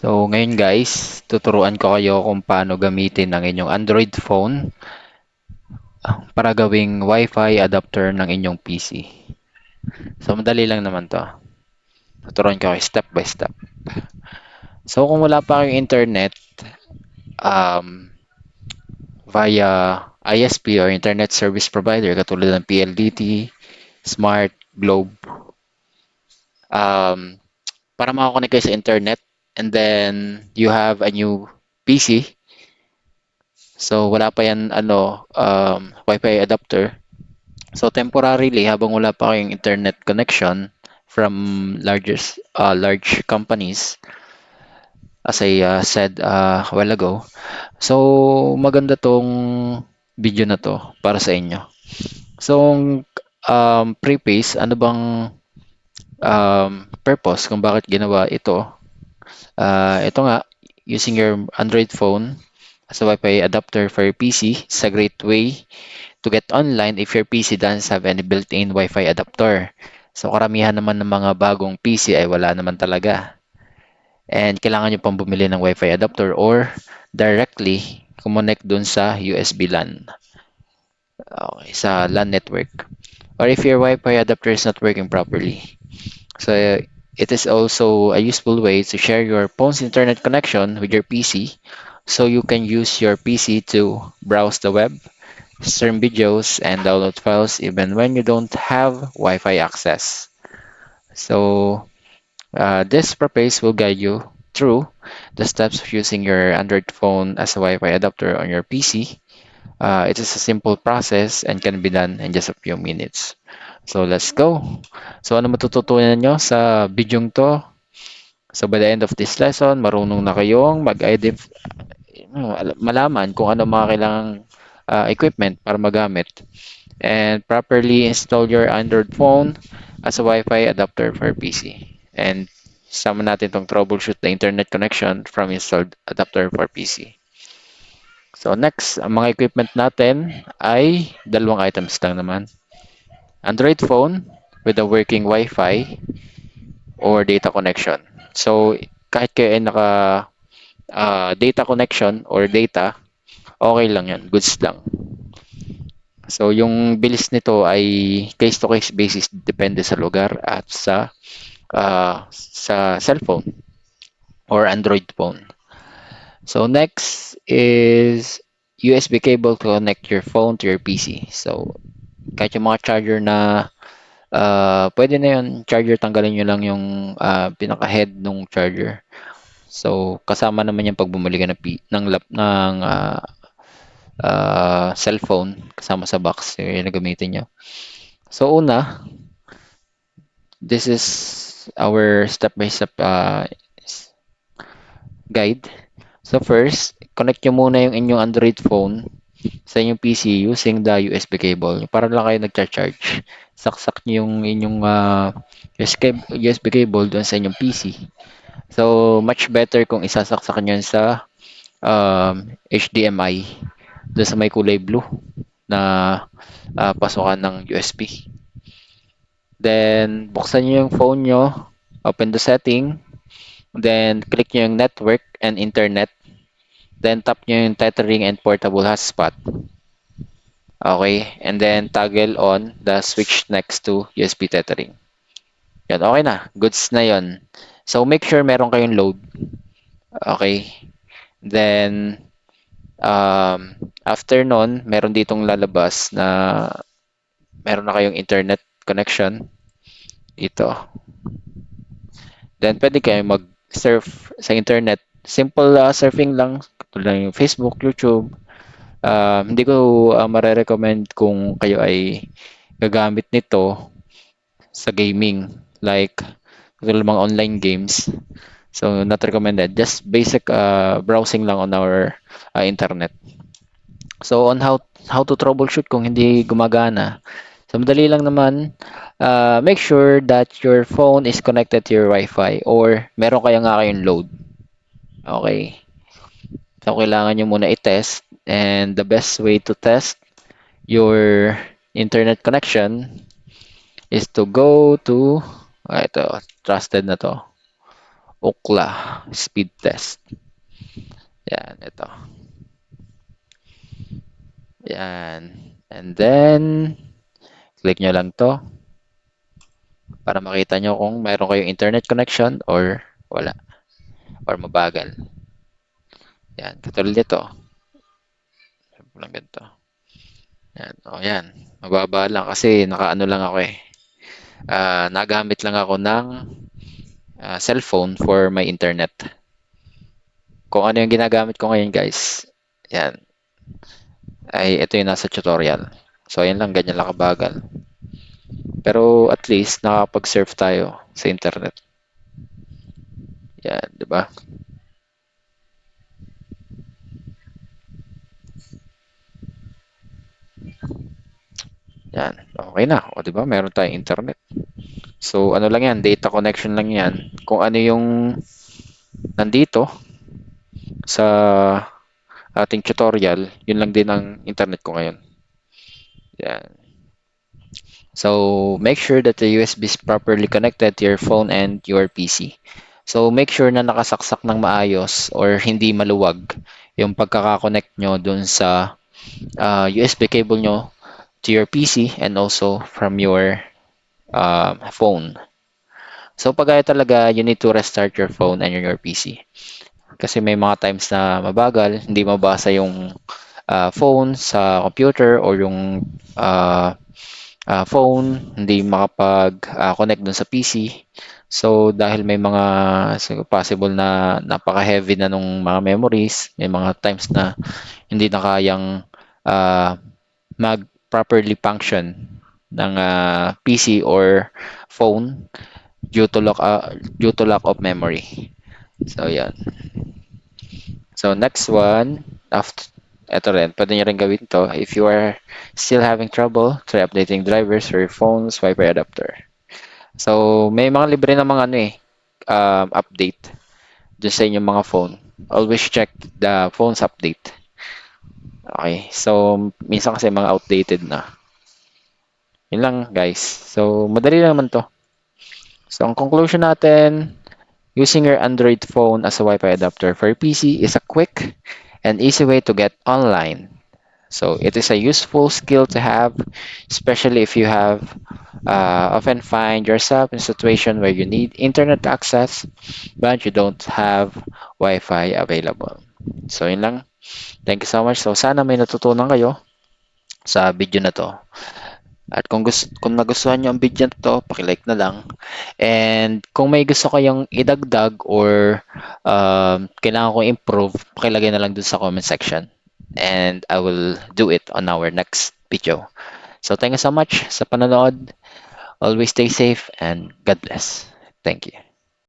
So, ngayon guys, tuturuan ko kayo kung paano gamitin ang inyong Android phone para gawing Wi-Fi adapter ng inyong PC. So, madali lang naman to. Tuturuan ko kayo step by step. So, kung wala pa kayong internet um, via ISP or Internet Service Provider katulad ng PLDT, Smart, Globe, um, para makakonect kayo sa internet and then you have a new PC. So, wala pa yan Wi-Fi adapter. So temporarily, habang wala pa kayong internet connection from large companies, as I said a while ago, so maganda tong video na to para sa inyo. So, preface, ano bang purpose kung bakit ginawa ito? Ito nga, using your Android phone as a Wi-Fi adapter for your PC is a great way to get online if your PC doesn't have any built-in Wi-Fi adapter. So karamihan naman ng mga bagong PC ay wala naman talaga. And kailangan nyo pang bumili ng Wi-Fi adapter or directly connect dun sa USB LAN. Okay, sa LAN network. Or if your Wi-Fi adapter is not working properly. So it is also a useful way to share your phone's internet connection with your PC so you can use your PC to browse the web, stream videos, and download files even when you don't have Wi-Fi access. So this purpose will guide you through the steps of using your Android phone as a Wi-Fi adapter on your PC. It is a simple process and can be done in just a few minutes. So let's go. So ano matututunan nyo sa bidyong to? So by the end of this lesson, marunong na kayong malaman kung ano mga kailangang equipment para magamit and properly install your Android phone as a Wi-Fi adapter for PC. And sama natin itong troubleshoot the internet connection from installed adapter for PC. So next, ang mga equipment natin ay dalawang items lang naman. Android phone with a working Wi-Fi or data connection. So kahit kayo ay naka data connection or data, okay lang yan, goods lang. So yung bilis nito ay case-to-case basis depende sa lugar at sa cellphone or Android phone. So next is USB cable to connect your phone to your PC. So kahit yung mga charger na pwede na yun, charger tanggalin nyo lang yung pinaka-head ng charger. So kasama naman yung pag bumili ka ng cellphone kasama sa box yung gagamitin nyo. So una, this is our step-by-step guide. So first, connect nyo muna yung inyong Android phone sa inyong PC using the USB cable. Para lang kayo nagcha-charge. Saksak nyo yung inyong USB cable doon sa inyong PC. So, much better kung isasaksak nyo sa HDMI doon sa may kulay blue na pasukan ng USB. Then, buksan nyo yung phone nyo, open the setting, then click nyo yung network and internet, then tap nyo yung tethering and portable hotspot. Okay, and then toggle on the switch next to USB tethering. Yan, okay na. Goods na yon. So, make sure meron kayong load. Okay. Then, after nun, meron ditong lalabas na meron na kayong internet connection. Ito. Then, pwede kayong mag-surf sa internet. Simple surfing lang. Tulad yung Facebook, YouTube. Hindi ko mare-recommend kung kayo ay gagamit nito sa gaming. Like, tulad mga online games. So, not recommended. Just basic browsing lang on our internet. So, on how to troubleshoot kung hindi gumagana. So, madali lang naman. Make sure that your phone is connected to your Wi-Fi or meron kayong load. Okay. So, kailangan nyo muna i-test. And the best way to test your internet connection is to go to ito, trusted na to. Ookla speed test. Yan, ito. Yan. And then, click nyo lang to para makita nyo kung mayroon kayong internet connection or wala, or mabagal. Yan, katulad nito. Lang ganito. Yan, o yan. Mababa lang kasi nakaano lang ako eh. Nagamit lang ako ng cellphone for my internet. Kung ano yung ginagamit ko ngayon guys, yan, ay ito yung nasa tutorial. So, ayan lang, ganyan lang kabagal. Pero at least nakapag-surf tayo sa internet. Yan, di ba? Yan, okay na. O, di ba? Meron tayong internet. So, ano lang yan, data connection lang yan. Kung ano yung nandito sa ating tutorial, yun lang din ang internet ko ngayon. Yan. So, make sure that the USB is properly connected to your phone and your PC. So, make sure na nakasaksak ng maayos or hindi maluwag yung pagkakakonect nyo dun sa USB cable nyo to your PC and also from your phone. So, pag talaga, you need to restart your phone and your PC. Kasi may mga times na mabagal, hindi mabasa yung phone sa computer or yung phone, hindi makapag-connect dun sa PC. So, dahil may mga possible na napaka-heavy na nung mga memories, may mga times na hindi na kayang mag-properly function ng PC or phone due to lack of memory. So, yan. So, next one, after, ito rin, pwede nyo rin gawin to. If you are still having trouble, try updating drivers for your phone's Wi-Fi adapter. So, may mga libre na mga update dun sa inyong mga phone. Always check the phone's update. Okay, so, minsan kasi mga outdated na. Yun lang, guys. So, madali lang naman to. So, ang conclusion natin, using your Android phone as a Wi-Fi adapter for your PC is a quick and easy way to get online. So it is a useful skill to have, especially if you have often find yourself in a situation where you need internet access but you don't have Wi-Fi available. So yun lang. Thank you so much. So sana may natutunan kayo sa video na to. At kung nagustuhan niyo ang video na to, paki-like na lang. And kung may gusto kayong idagdag or kailangan kong improve, pakilagay na lang dun sa comment section. And I will do it on our next video. So thank you so much sa panonood. Always stay safe and God bless. Thank you.